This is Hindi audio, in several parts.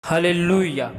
हालेलुया।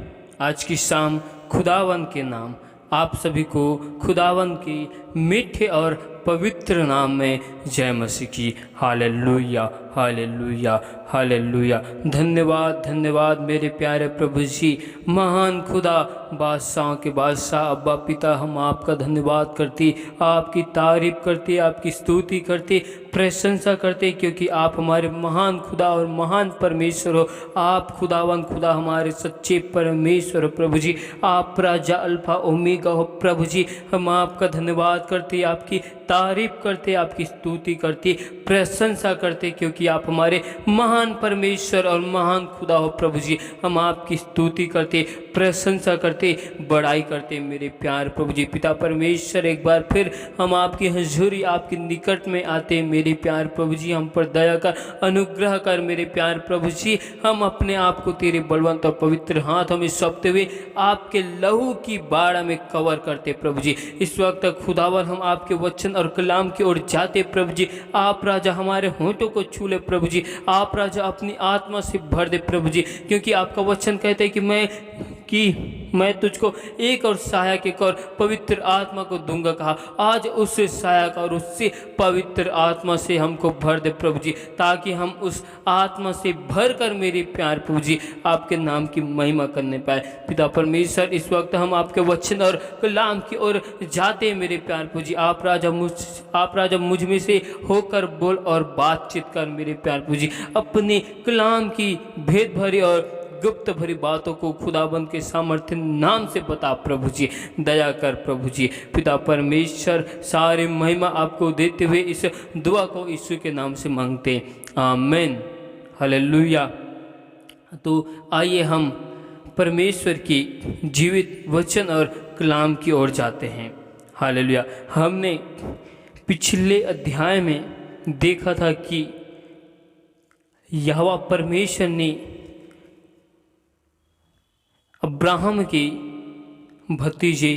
आज की शाम खुदावन के नाम आप सभी को खुदावन की मीठे और पवित्र नाम में जय मसीह की। Hallelujah hallelujah hallelujah. धन्यवाद धन्यवाद मेरे प्यारे प्रभु जी, महान खुदा, बादशाहों के बादशाह अब्बा पिता, हम आपका धन्यवाद करती, आपकी तारीफ करती, आपकी स्तुति करती, प्रशंसा करते, क्योंकि आप हमारे महान खुदा और महान परमेश्वर हो। आप खुदावन खुदा हमारे सच्चे परमेश्वर हो प्रभु जी। आप राजा अल्फा ओमेगा हो प्रभु जी। हम आपका धन्यवाद करते, आपकी तारीफ करते, आपकी स्तुति करते, प्रशंसा करते, क्योंकि आप हमारे महान परमेश्वर और महान खुदा हो प्रभु जी। हम आपकी स्तुति करते, प्रशंसा करते, बड़ाई करते मेरे प्यार प्रभु जी। पिता परमेश्वर, एक बार फिर हम आपकी हजूरी, आपके निकट में आते मेरे प्यार प्रभु जी। हम पर दया कर, अनुग्रह कर मेरे प्यार प्रभु जी। हम अपने आप को तेरे बलवंत और पवित्र हाथों में सौंपते हुए आपके लहू की बाड़ा में कवर करते प्रभु जी। इस वक्त खुदावन हम आपके वचन और कलाम की ओर जाते प्रभु जी। आप राजा हमारे होंठों को छू ले प्रभु जी। आप राजा अपनी आत्मा से भर दे प्रभु जी, क्योंकि आपका वचन कहते हैं कि मैं तुझको एक और सहायक, एक और पवित्र आत्मा को दूंगा कहा। आज उस सहायक और उससे पवित्र आत्मा से हमको भर दे प्रभु जी, ताकि हम उस आत्मा से भर कर मेरे प्यार प्रभु जी आपके नाम की महिमा करने पाए। पिता परमेश्वर, इस वक्त हम आपके वचन और कलाम की ओर जाते हैं मेरे प्यार प्रभु जी। आप राजा मुझ में से होकर बोल और बातचीत कर मेरे प्यार प्रभु जी। अपने कलाम की भेद भरी और गुप्त भरी बातों को खुदाबंद के सामर्थ्य नाम से बता प्रभु जी। दया कर प्रभु जी। पिता परमेश्वर, सारे महिमा आपको देते हुए इस दुआ को यीशु के नाम से मांगते, आमीन। हालेलुया। तो आइए हम परमेश्वर की जीवित वचन और कलाम की ओर जाते हैं। हालेलुया। हमने पिछले अध्याय में देखा था कि यहोवा परमेश्वर ने अब्राहम के भतीजे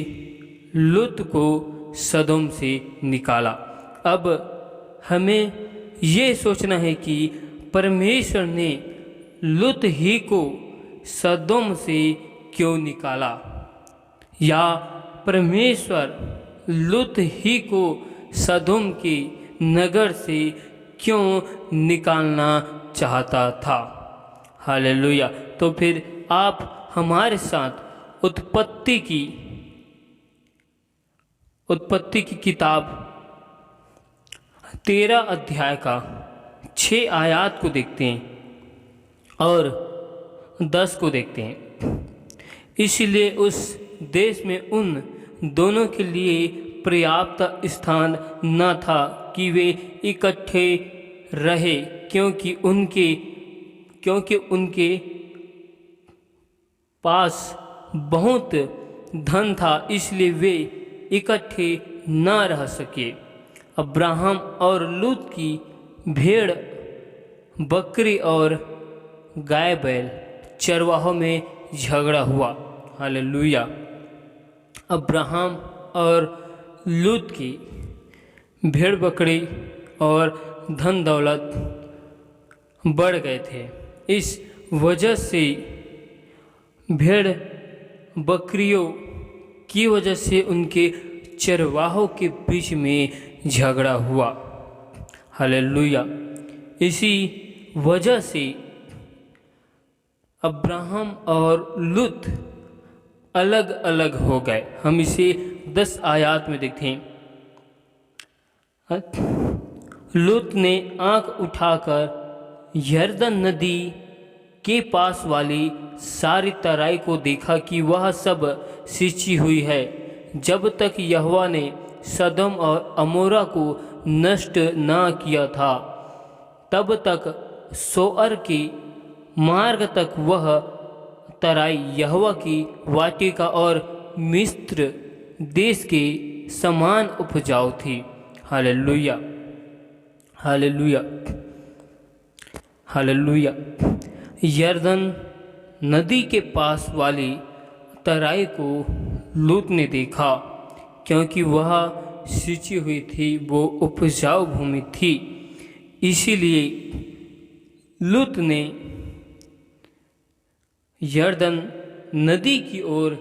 लूत को सदोम से निकाला। अब हमें ये सोचना है कि परमेश्वर ने लूत ही को सदोम से क्यों निकाला, या परमेश्वर लूत ही को सदोम के नगर से क्यों निकालना चाहता था। हालेलुया। तो फिर आप हमारे साथ उत्पत्ति की किताब 13 अध्याय का 6 आयत को देखते हैं और 10 को देखते हैं। इसलिए उस देश में उन दोनों के लिए पर्याप्त स्थान न था कि वे इकट्ठे रहे, क्योंकि उनके पास बहुत धन था, इसलिए वे इकट्ठे न रह सके। अब्राहम और लूत की भेड़ बकरी और गाय बैल चरवाहों में झगड़ा हुआ। हालेलुया। अब्राहम और लूत की भेड़ बकरी और धन दौलत बढ़ गए थे। इस वजह से भेड़ बकरियों की वजह से उनके चरवाहों के बीच में झगड़ा हुआ। हालेलुया। इसी वजह से अब्राहम और लूत अलग अलग हो गए। हम इसे 10 आयत में देखते हैं। लूत ने आंख उठाकर यरदन नदी के पास वाली सारी तराई को देखा कि वह सब सींची हुई है, जब तक यहोवा ने सदम और अमोरा को नष्ट न किया था। तब तक सोअर के मार्ग तक वह तराई यहोवा की वाटिका और मिस्र देश के समान उपजाऊ थी। Hallelujah hallelujah hallelujah. यरदन नदी के पास वाली तराई को लूत ने देखा, क्योंकि वह सींची हुई थी, वो उपजाऊ भूमि थी। इसीलिए लूत ने यरदन नदी की ओर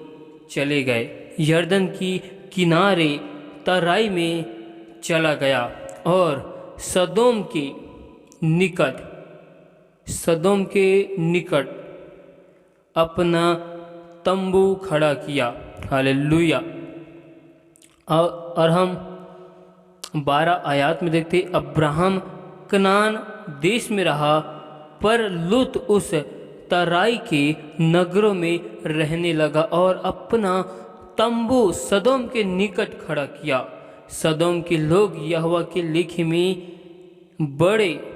चले गए। यरदन की किनारे तराई में चला गया और सदोम के निकट अपना तंबू खड़ा किया। हालेलुया। और हम 12 आयत में देखते, अब्राहम कनान देश में रहा, पर लूत उस तराई के नगरों में रहने लगा और अपना तंबू सदोम के निकट खड़ा किया। सदोम के लोग यहोवा के लेखे में बड़े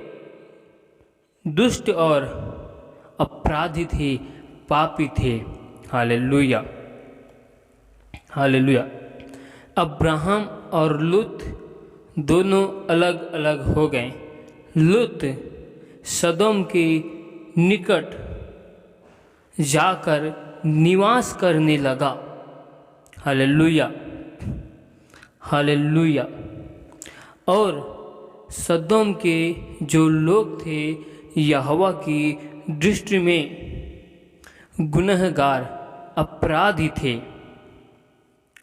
दुष्ट और अपराधी थे, पापी थे। Hallelujah, hallelujah. अब्राहम और लूत दोनों अलग अलग हो गए। लूत सदोम के निकट जाकर निवास करने लगा। Hallelujah, hallelujah. और सदोम के जो लोग थे यहोवा की दृष्टि में गुनहगार, अपराधी थे।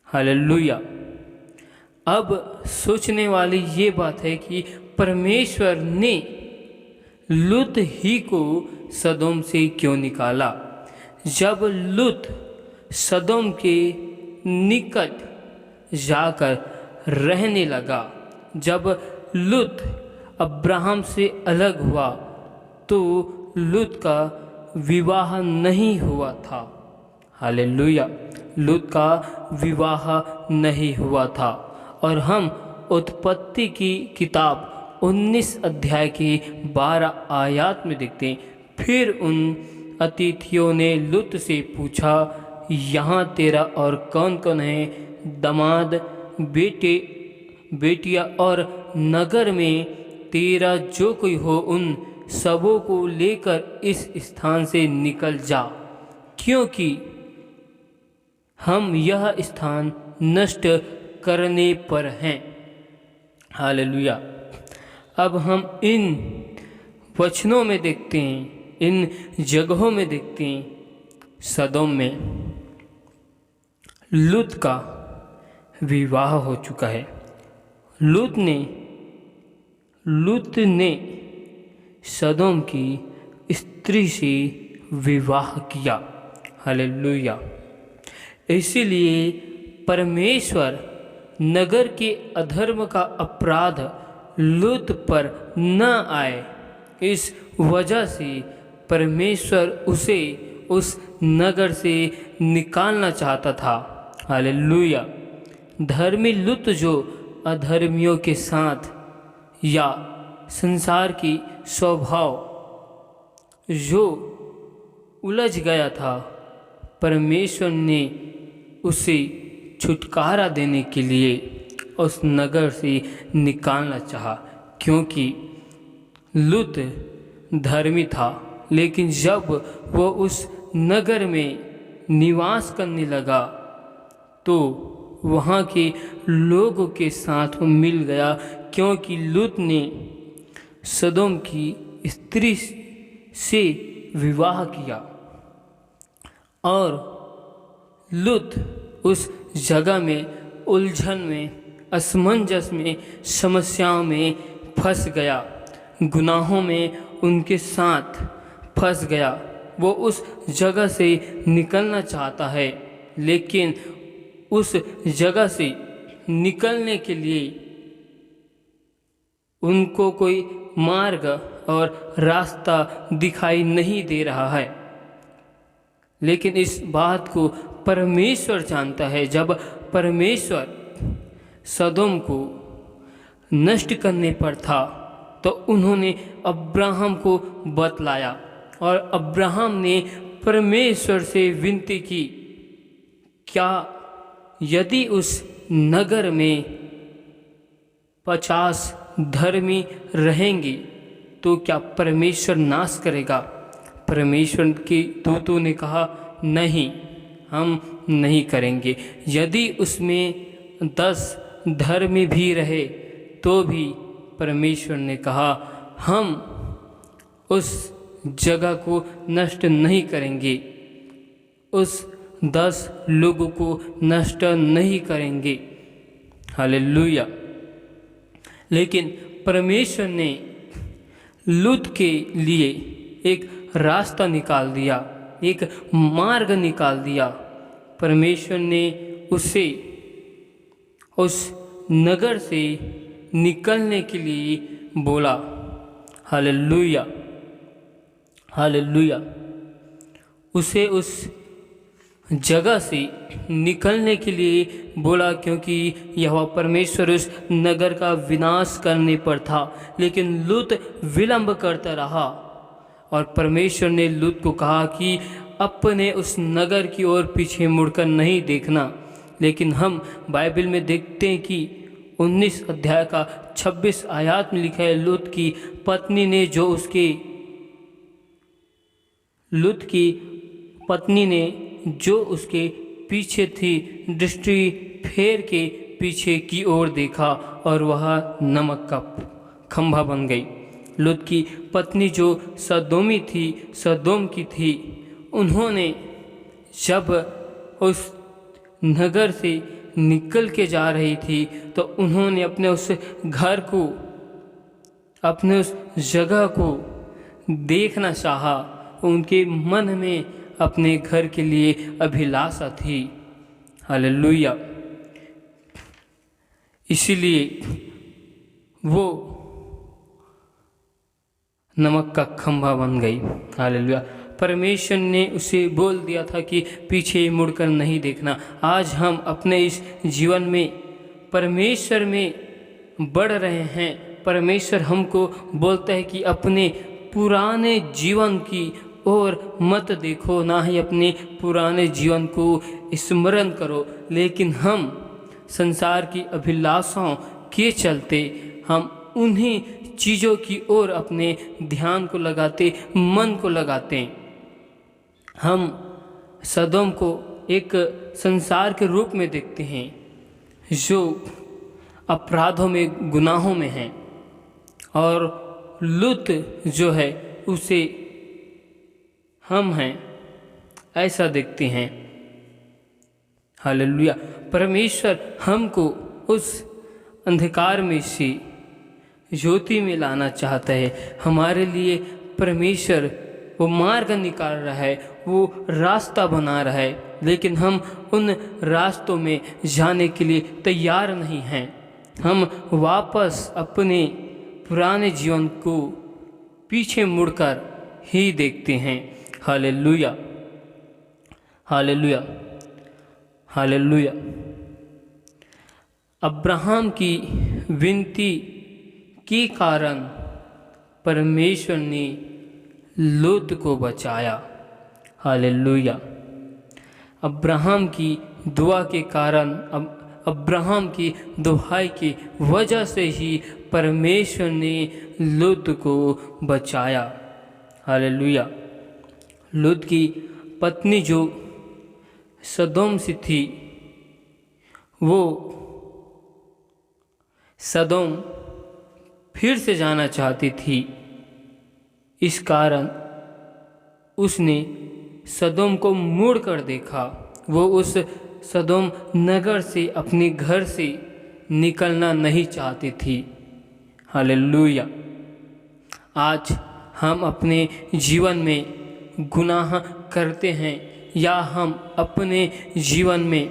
हालेलुया। अब सोचने वाली ये बात है कि परमेश्वर ने लूत ही को सदोम से क्यों निकाला। जब लूत सदोम के निकट जाकर रहने लगा, जब लूत अब्राहम से अलग हुआ, तो लूत का विवाह नहीं हुआ था। हालेलुया, लूत का विवाह नहीं हुआ था। और हम उत्पत्ति की किताब 19 अध्याय की 12 आयत में देखते हैं, फिर उन अतिथियों ने लूत से पूछा, यहाँ तेरा और कौन कौन है, दामाद, बेटे, बेटियाँ और नगर में तेरा जो कोई हो, उन सबों को लेकर इस स्थान से निकल जा, क्योंकि हम यह स्थान नष्ट करने पर हैं। हालेलुया। अब हम इन वचनों में देखते हैं, इन जगहों में देखते हैं, सदोम में लूत का विवाह हो चुका है। लूत ने सदोम की स्त्री से विवाह किया। हालेलुया। इसीलिए परमेश्वर नगर के अधर्म का अपराध लूत पर न आए, इस वजह से परमेश्वर उसे उस नगर से निकालना चाहता था। हालेलुया। धर्मी लूत जो अधर्मियों के साथ या संसार की स्वभाव जो उलझ गया था, परमेश्वर ने उसे छुटकारा देने के लिए उस नगर से निकालना चाहा, क्योंकि लूत धर्मी था। लेकिन जब वो उस नगर में निवास करने लगा, तो वहाँ के लोगों के साथ वो मिल गया, क्योंकि लूत ने सदोम की स्त्री से विवाह किया और लूत उस जगह में उलझन में, असमंजस में, समस्याओं में फंस गया, गुनाहों में उनके साथ फंस गया। वो उस जगह से निकलना चाहता है, लेकिन उस जगह से निकलने के लिए उनको कोई मार्ग और रास्ता दिखाई नहीं दे रहा है। लेकिन इस बात को परमेश्वर जानता है। जब परमेश्वर सदोम को नष्ट करने पर था, तो उन्होंने अब्राहम को बतलाया और अब्राहम ने परमेश्वर से विनती की, क्या यदि उस नगर में 50 धर्मी रहेंगे तो क्या परमेश्वर नाश करेगा? परमेश्वर के दूतों ने कहा, नहीं, हम नहीं करेंगे। यदि उसमें 10 धर्मी भी रहे तो भी परमेश्वर ने कहा, हम उस जगह को नष्ट नहीं करेंगे। उस 10 लोगों को नष्ट नहीं करेंगे। हालेलुया। लेकिन परमेश्वर ने लूत के लिए एक रास्ता निकाल दिया, एक मार्ग निकाल दिया। परमेश्वर ने उसे उस नगर से निकलने के लिए बोला। Hallelujah, hallelujah. उसे उस जगह से निकलने के लिए बोला, क्योंकि यहोवा परमेश्वर उस नगर का विनाश करने पर था। लेकिन लूत विलंब करता रहा और परमेश्वर ने लूत को कहा कि अपने उस नगर की ओर पीछे मुड़कर नहीं देखना। लेकिन हम बाइबल में देखते हैं कि 19 अध्याय का 26 आयत में लिखा है, लूत की पत्नी ने जो उसके पीछे थी दृष्टि फेर के पीछे की ओर देखा और वह नमक का खंभा बन गई। लूत की पत्नी जो सदोम की थी, उन्होंने जब उस नगर से निकल के जा रही थी तो उन्होंने अपने उस घर को, अपने उस जगह को देखना चाहा। उनके मन में अपने घर के लिए अभिलाषा थी। हालेलुया। इसीलिए वो नमक का खंभा बन गई। हालेलुया। परमेश्वर ने उसे बोल दिया था कि पीछे मुड़कर नहीं देखना। आज हम अपने इस जीवन में परमेश्वर में बढ़ रहे हैं। परमेश्वर हमको बोलता है कि अपने पुराने जीवन की और मत देखो, ना ही अपने पुराने जीवन को स्मरण करो। लेकिन हम संसार की अभिलाषाओं के चलते हम उन्हीं चीज़ों की ओर अपने ध्यान को लगाते, मन को लगाते। हम सदोम को एक संसार के रूप में देखते हैं जो अपराधों में, गुनाहों में है, और लूत जो है उसे हम हैं ऐसा देखते हैं। हालेलुया। परमेश्वर हमको उस अंधकार में से ज्योति में लाना चाहता है। हमारे लिए परमेश्वर वो मार्ग निकाल रहा है, वो रास्ता बना रहा है, लेकिन हम उन रास्तों में जाने के लिए तैयार नहीं हैं। हम वापस अपने पुराने जीवन को पीछे मुड़कर ही देखते हैं। Hallelujah, hallelujah, hallelujah. अब्राहम की विनती के कारण परमेश्वर ने लूत को बचाया। हालेलुया। अब्राहम की दुआ के कारण, अब्राहम की दुहाई की वजह से ही परमेश्वर ने लूत को बचाया। हालेलुया। लूत की पत्नी जो सदोम से थी, वो सदोम फिर से जाना चाहती थी। इस कारण उसने सदोम को मुड़ कर देखा। वो उस सदोम नगर से, अपने घर से निकलना नहीं चाहती थी। हालेलुया। आज हम अपने जीवन में गुनाह करते हैं या हम अपने जीवन में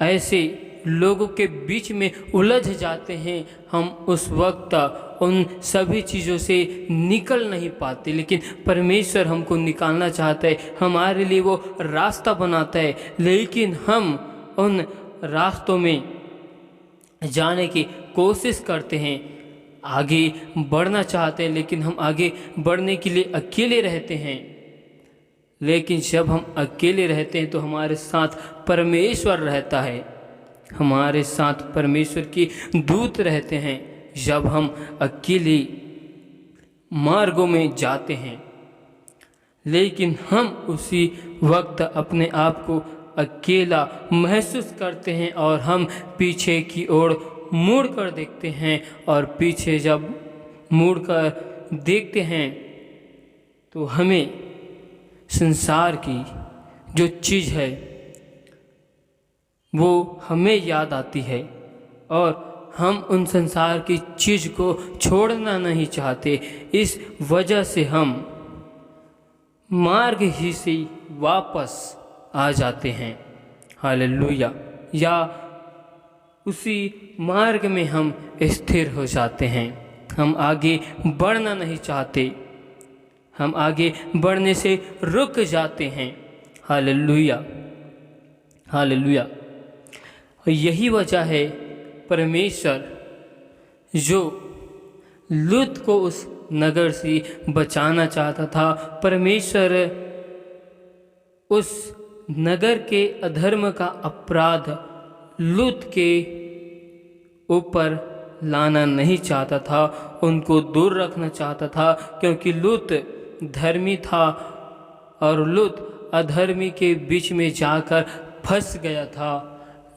ऐसे लोगों के बीच में उलझ जाते हैं, हम उस वक्त उन सभी चीज़ों से निकल नहीं पाते। लेकिन परमेश्वर हमको निकालना चाहता है, हमारे लिए वो रास्ता बनाता है, लेकिन हम उन रास्तों में जाने की कोशिश करते हैं, आगे बढ़ना चाहते हैं, लेकिन हम आगे बढ़ने के लिए अकेले रहते हैं। लेकिन जब हम अकेले रहते हैं तो हमारे साथ परमेश्वर रहता है, हमारे साथ परमेश्वर के दूत रहते हैं। जब हम अकेले मार्गों में जाते हैं, लेकिन हम उसी वक्त अपने आप को अकेला महसूस करते हैं और हम पीछे की ओर मुड़ कर देखते हैं, और पीछे जब मुड़ कर देखते हैं तो हमें संसार की जो चीज़ है वो हमें याद आती है और हम उन संसार की चीज़ को छोड़ना नहीं चाहते। इस वजह से हम मार्ग ही से वापस आ जाते हैं। हालेलुया। या उसी मार्ग में हम स्थिर हो जाते हैं। हम आगे बढ़ना नहीं चाहते, हम आगे बढ़ने से रुक जाते हैं। Hallelujah, hallelujah. यही वजह है परमेश्वर जो लूत को उस नगर से बचाना चाहता था, परमेश्वर उस नगर के अधर्म का अपराध लूत के ऊपर लाना नहीं चाहता था, उनको दूर रखना चाहता था, क्योंकि लूत धर्मी था और लूत अधर्मी के बीच में जाकर फंस गया था।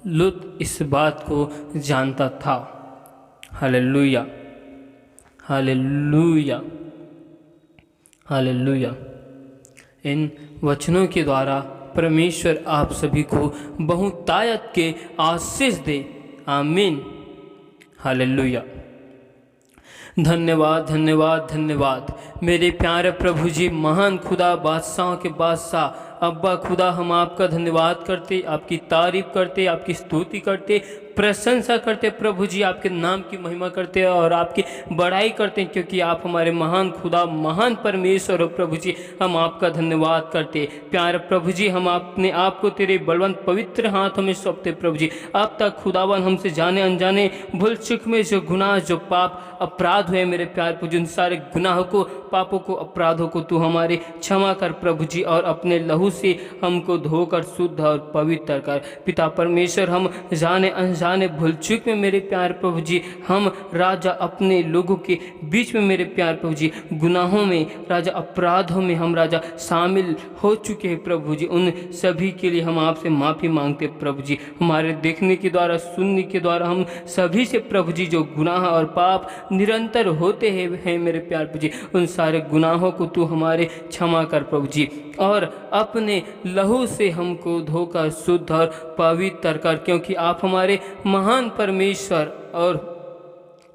लूत इस बात को जानता था। Hallelujah, hallelujah, hallelujah. इन वचनों के द्वारा परमेश्वर आप सभी को बहुतायत के आशीष दे। आमीन। हालेलुया। धन्यवाद, धन्यवाद, धन्यवाद मेरे प्यारे प्रभु जी, महान खुदा, बादशाहों के बादशाह अब्बा खुदा, हम आपका धन्यवाद करते, आपकी तारीफ करते, आपकी स्तुति करते, प्रशंसा करते प्रभु जी, आपके नाम की महिमा करते और आपकी बड़ाई करते, क्योंकि आप हमारे महान खुदा, महान परमेश्वर हो प्रभु जी। हम आपका धन्यवाद करते प्यारे प्रभु जी। हम अपने आप को तेरे बलवंत पवित्र हाथों में सौंपते प्रभु जी। अब तक खुदावन हमसे जाने अनजाने भूल चूक में जो गुनाह, जो पाप अपराध हुए मेरे प्यारे प्रभु जी, उन सारे गुनाहों को, पापों को, अपराधों को तू हमारे क्षमा कर प्रभु जी, और अपने लहू से हमको धोकर शुद्ध और पवित्र कर पिता परमेश्वर। हम जाने अनजाने भूल चूक में मेरे प्यार प्रभु जी, हम राजा अपने लोगों के बीच में मेरे प्यार प्रभु जी, गुनाहों में, राजा अपराधों में हम राजा शामिल हो चुके हैं प्रभु जी। उन सभी के लिए हम आपसे माफ़ी मांगते प्रभु जी। हमारे देखने के द्वारा, सुनने के द्वारा हम सभी से प्रभु जी जो गुनाह और पाप निरंतर होते हैं मेरे प्यार प्रभु जी, उन सारे गुनाहों को तू हमारे क्षमा कर प्रभु जी, और अपने लहू से हमको धोकर शुद्ध और पवित्र कर, क्योंकि आप हमारे महान परमेश्वर और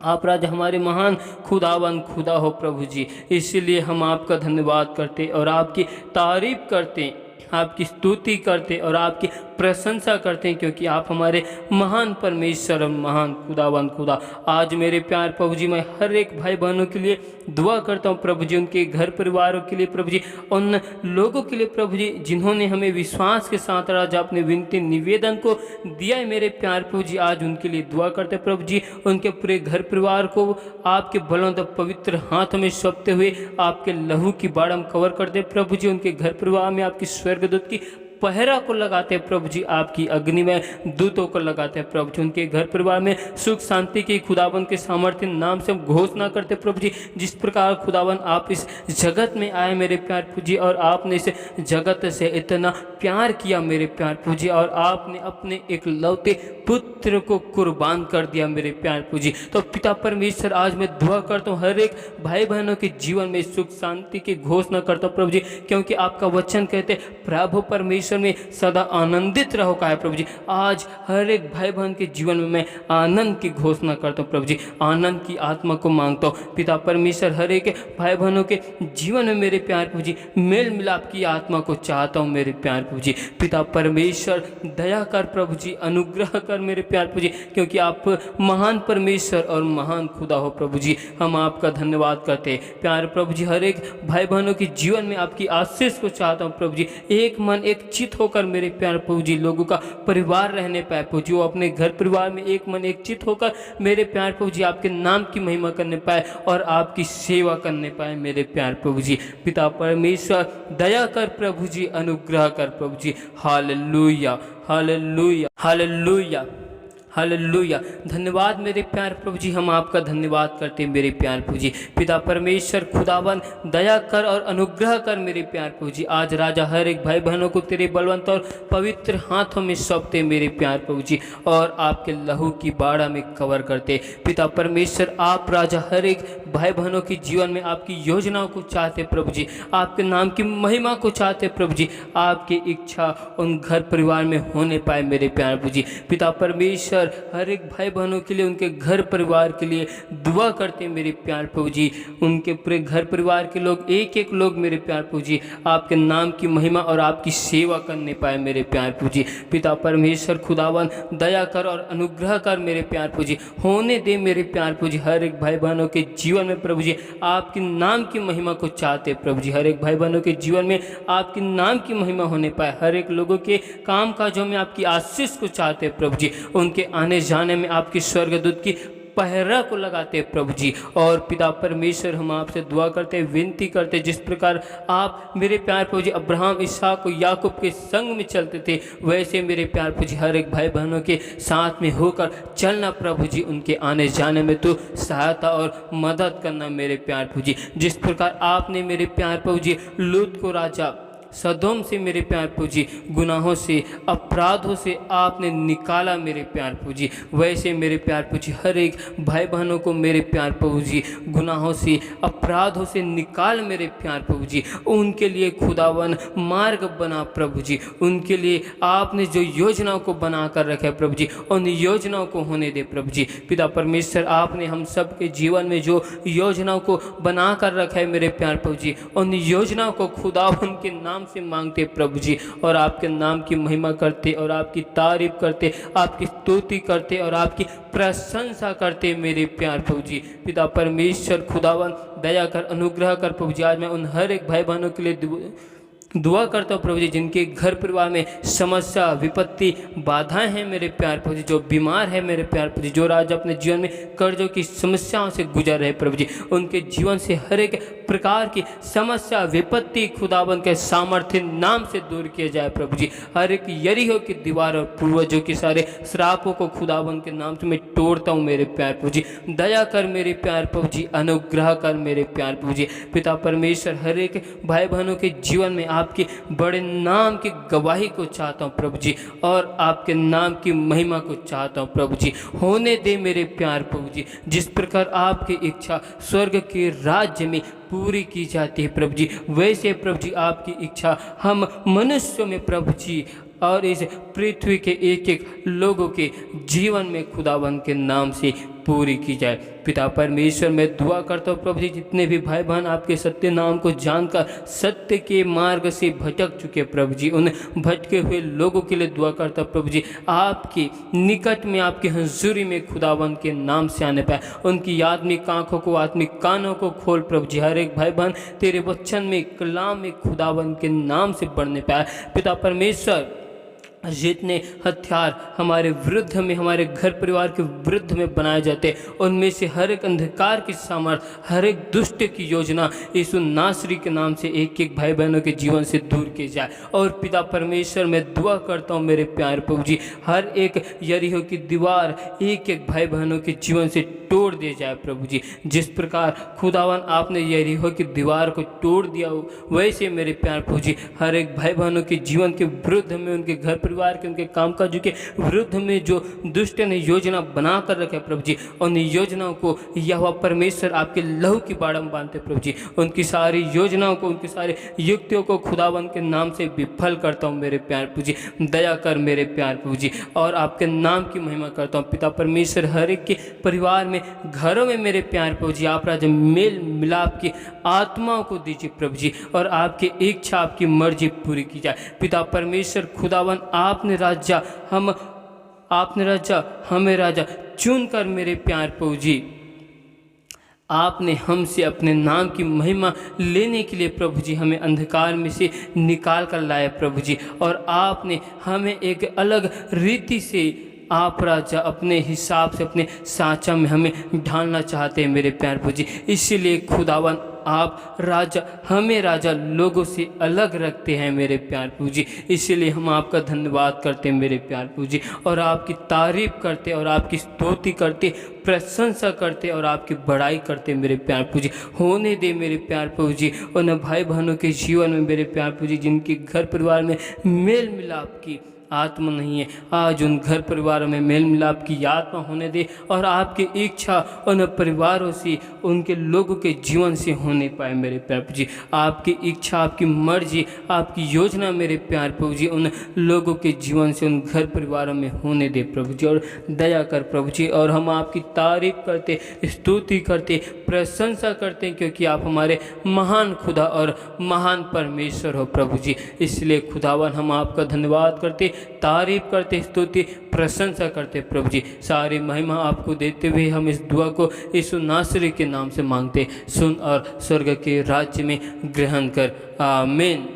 आप राजा हमारे महान खुदावन खुदा हो प्रभु जी। इसलिए हम आपका धन्यवाद करते और आपकी तारीफ करते, आपकी स्तुति करते और आपकी प्रशंसा करते हैं, क्योंकि आप हमारे महान परमेश्वर और महान खुदावन खुदा। आज मेरे प्यार प्रभु जी, मैं हर एक भाई बहनों के लिए दुआ करता हूँ प्रभु जी, उनके घर परिवारों के लिए प्रभु जी, उन लोगों के लिए प्रभु जी जिन्होंने हमें विश्वास के साथ राजा अपने विनती निवेदन को दिया है मेरे प्यार प्रभु जी। आज उनके लिए दुआ करते प्रभु जी, उनके पूरे घर परिवार को आपके बलवंत पवित्र हाथ में सौंपते हुए आपके लहू की बाड़म कवर करते प्रभु जी। उनके घर परिवार में आपकी स्वर्गदूत की पहरा को लगाते हैं प्रभु जी, आपकी अग्नि में दूतों को लगाते हैं प्रभु जी। उनके घर परिवार में सुख शांति की खुदावन के सामर्थ्य नाम से घोषणा करते प्रभु जी। जिस प्रकार खुदावन आप इस जगत में आए मेरे प्यार प्रभु जी, और आपने इस जगत से इतना प्यार किया मेरे प्यार प्रभु जी, और आपने अपने एक लौते पुत्र को कुर्बान कर दिया मेरे प्यार प्रभु जी। तो पिता परमेश्वर, आज मैं दुआ करता हूँ हर एक भाई बहनों के जीवन में सुख शांति की घोषणा करता हूँ प्रभु जी, क्योंकि आपका वचन कहते प्रभु परमेश्वर में सदा आनंदित रहो का है प्रभु जी। आज हर एक भाई बहन के जीवन में मैं आनंद की घोषणा करता हूँ प्रभु जी, आनंद की आत्मा को मांगता हूँ पिता परमेश्वर। हर एक भाई बहनों के जीवन में मेरे प्यार प्रभु जी मेल मिलाप की आत्मा को चाहता हूँ मेरे प्यार प्रभु जी। पिता परमेश्वर दया कर प्रभु जी, अनुग्रह कर मेरे प्यार प्रभु जी, क्योंकि आप महान परमेश्वर और महान खुदा हो प्रभु जी। हम आपका धन्यवाद करते प्यार प्रभु जी। हर एक भाई बहनों के जीवन में आपकी आशीष को चाहता हूँ प्रभु जी। एक मन एक चित होकर मेरे प्यार प्रभु जी लोगों का परिवार रहने पाए प्रभु जी, वो अपने घर परिवार में एक मन एक चित होकर मेरे प्यार प्रभु जी आपके नाम की महिमा करने पाए और आपकी सेवा करने पाए मेरे प्यार प्रभु जी। पिता परमेश्वर दया कर प्रभु जी, अनुग्रह कर प्रभु जी। Hallelujah, hallelujah, hallelujah, hallelujah. धन्यवाद मेरे प्यार प्रभु जी, हम आपका धन्यवाद करते हैं मेरे प्यार प्रभु जी। पिता परमेश्वर खुदावन दया कर और अनुग्रह कर मेरे प्यार प्रभु जी। आज राजा हर एक भाई बहनों को तेरे बलवंत और पवित्र हाथों में सौंपते मेरे प्यार प्रभु जी, और आपके लहू की बाड़ा में कवर करते। पिता परमेश्वर आप राजा हर एक भाई बहनों के जीवन में आपकी योजनाओं को चाहते प्रभु जी, आपके नाम की महिमा को चाहते प्रभु जी, आपकी इच्छा उन घर परिवार में होने पाए मेरे प्यार प्रभु जी। पिता परमेश्वर हर एक भाई बहनों के लिए, उनके घर परिवार के लिए दुआ करते मेरे प्यार प्रभु जी। उनके पूरे घर परिवार के लोग, एक एक लोग मेरे प्यार प्रभु जी, आपके नाम की महिमा और आपकी सेवा करने पाए मेरे प्यार प्रभु जी। पिता परमेश्वर खुदावन दया कर और अनुग्रह कर मेरे प्यार प्रभु जी, होने दे मेरे प्यार प्रभु जी। हर एक भाई बहनों के जीवन में प्रभु जी आपके नाम की महिमा को चाहते प्रभु जी। हर एक भाई बहनों के जीवन में आपके नाम की महिमा होने पाए। हर एक लोगों के काम काजों में आपकी आशीष को चाहते प्रभु जी। उनके आने जाने में आपकी स्वर्गदूत की पहरा को लगाते प्रभु जी। और पिता परमेश्वर हम आपसे दुआ करते, विनती करते, जिस प्रकार आप मेरे प्यार प्रभु जी अब्राहम, इसहाक और याकूब के संग में चलते थे, वैसे मेरे प्यार प्रभु जी हर एक भाई बहनों के साथ में होकर चलना प्रभु जी। उनके आने जाने में तो सहायता और मदद करना मेरे प्यार प्रभु जी। जिस प्रकार आपने मेरे प्यार प्रभु जी लूत को राजा सदोम से मेरे प्यार प्रभु जी, गुनाहों से, अपराधों से आपने निकाला मेरे प्यार प्रभु जी, वैसे मेरे प्यार प्रभु जी हर एक भाई बहनों को मेरे प्यार प्रभु जी गुनाहों से, अपराधों से निकाल मेरे प्यार प्रभु जी। उनके लिए खुदावन मार्ग बना प्रभु जी। उनके लिए आपने जो योजनाओं को बना कर रखा है प्रभु जी, उन योजनाओं को होने दे प्रभु जी। पिता परमेश्वर आपने हम सब के जीवन में जो योजनाओं को बना कर रखा है मेरे प्यार प्रभु जी, उन योजनाओं को खुदावन के नाम से मांगते प्रभु जी, और आपके नाम की महिमा करते और आपकी तारीफ करते, आपकी स्तुति करते और आपकी प्रशंसा करते मेरे प्यार प्रभु जी। पिता परमेश्वर खुदावन दया कर, अनुग्रह कर प्रभु जी। आज मैं उन हर एक भाई बहनों के लिए दुआ करता हूँ प्रभु जी, जिनके घर परिवार में समस्या, विपत्ति, बाधाएं हैं मेरे प्यार प्रभु जी, जो बीमार है मेरे प्यार प्रभु जी, जो आज अपने जीवन में कर्जों की समस्याओं से गुजर रहे प्रभु जी, उनके जीवन से हर एक प्रकार की समस्या, विपत्ति खुदाबंद के सामर्थ्य नाम से दूर किया जाए प्रभु जी। हर एक यरीहो की दीवार और पूर्वजों के सारे श्रापों को खुदाबंद के नाम से मैं तोड़ता हूँ मेरे प्यार प्रभु जी। दया कर मेरे प्यार प्रभु जी, अनुग्रह कर मेरे प्यार प्रभु जी। पिता परमेश्वर हर एक भाई बहनों के जीवन में आपके बड़े नाम की गवाही को चाहता हूँ प्रभु जी, और आपके नाम की महिमा को चाहता हूँ प्रभु जी। होने दे मेरे प्यार प्रभु जी, जिस प्रकार आपकी इच्छा स्वर्ग के राज्य में पूरी की जाती है प्रभु जी, वैसे प्रभु जी आपकी इच्छा हम मनुष्यों में प्रभु जी और इस पृथ्वी के एक एक लोगों के जीवन में खुदावन के नाम से पूरी की जाए। पिता परमेश्वर मैं दुआ करता हूँ प्रभु जी, जितने भी भाई बहन आपके सत्य नाम को जानकर सत्य के मार्ग से भटक चुके प्रभु जी, उन भटके हुए लोगों के लिए दुआ करता हूँ प्रभु जी, आपके निकट में, आपके हजूरी में खुदावन के नाम से आने पाए। उनकी आत्मिक आंखों को, आत्मिक कानों को खोल प्रभु जी। हर एक भाई बहन तेरे वचन में, कलाम में खुदावन के नाम से बढ़ने पाए। पिता परमेश्वर जितने हथियार हमारे विरुद्ध में, हमारे घर परिवार के विरुद्ध में बनाए जाते, उनमें से हर एक अंधकार की सामर्थ, हर एक दुष्ट की योजना यीशु नासरी के नाम से एक एक भाई बहनों के जीवन से दूर की जाए। और पिता परमेश्वर मैं दुआ करता हूँ मेरे प्यार प्रभु जी, हर एक यरीहो की दीवार एक एक भाई बहनों के जीवन से तोड़ दिया जाए प्रभु जी। जिस प्रकार खुदावन आपने यरीहो की दीवार को तोड़ दिया हो, वैसे मेरे प्यार प्रभु जी हर एक भाई बहनों के जीवन के विरुद्ध में, उनके घर परिवार के, उनके कामकाज के विरुद्ध में जो दुष्ट ने योजना बना कर रखे प्रभु जी, उन योजनाओं को यहोवा परमेश्वर आपके लहू की बाड़ा में बांधते प्रभु जी। उनकी सारी योजनाओं को, उनकी सारी युक्तियों को खुदावन के नाम से विफल करता हूँ मेरे प्यार प्रभु जी। दया कर मेरे प्यार प्रभु जी, और आपके नाम की महिमा करता हूँ पिता परमेश्वर। हर एक के परिवार में, घरों में मेरे प्यार प्रभु जी आप राजा मेल मिलाप की आत्माओं को दीजिए प्रभु जी, और आपकी इच्छा, आपकी मर्जी पूरी की जाए। पिता परमेश्वर खुदावन आपने राजा हमें राजा चुन कर मेरे प्यार प्रभु जी, आपने हमसे अपने नाम की महिमा लेने के लिए प्रभु जी हमें अंधकार में से निकाल कर लाए प्रभु जी, और आपने हमें एक अलग रीति से आप राजा अपने हिसाब से, अपने साँचा में हमें ढालना चाहते हैं मेरे प्यार प्रभु जी। इसीलिए खुदावन आप राजा, हमें राजा लोगों से अलग रखते हैं मेरे प्यारे प्रभु जी। इसीलिए हम आपका धन्यवाद करते हैं मेरे प्यारे प्रभु जी, और आपकी तारीफ करते और आपकी स्तुति करते, प्रशंसा करते और आपकी बड़ाई करते मेरे प्यारे प्रभु जी। होने दे मेरे प्यारे प्रभु जी उन भाई बहनों के जीवन में मेरे प्यारे प्रभु जी जिनके घर परिवार में मेल मिलाप की आत्मा नहीं है, आज उन घर परिवारों में मेल मिलाप की आत्मा होने दे, और आपकी इच्छा उन परिवारों से, उनके लोगों के जीवन से होने पाए मेरे प्यारे प्रभु जी। आपकी इच्छा, आपकी मर्जी, आपकी योजना मेरे प्यारे प्रभु जी उन लोगों के जीवन से, उन घर परिवारों में होने दे प्रभु जी, और दया कर प्रभु जी। और हम आपकी तारीफ करते, स्तुति करते, प्रशंसा करते हैं, क्योंकि आप हमारे महान खुदा और महान परमेश्वर हो प्रभु जी। इसलिए खुदावन हम आपका धन्यवाद करते, तारीफ करते, स्तुति प्रशंसा करते प्रभु जी। सारी महिमा आपको देते हुए हम इस दुआ को यीशु नासरी के नाम से मांगते, सुन और स्वर्ग के राज्य में ग्रहण कर, आमीन।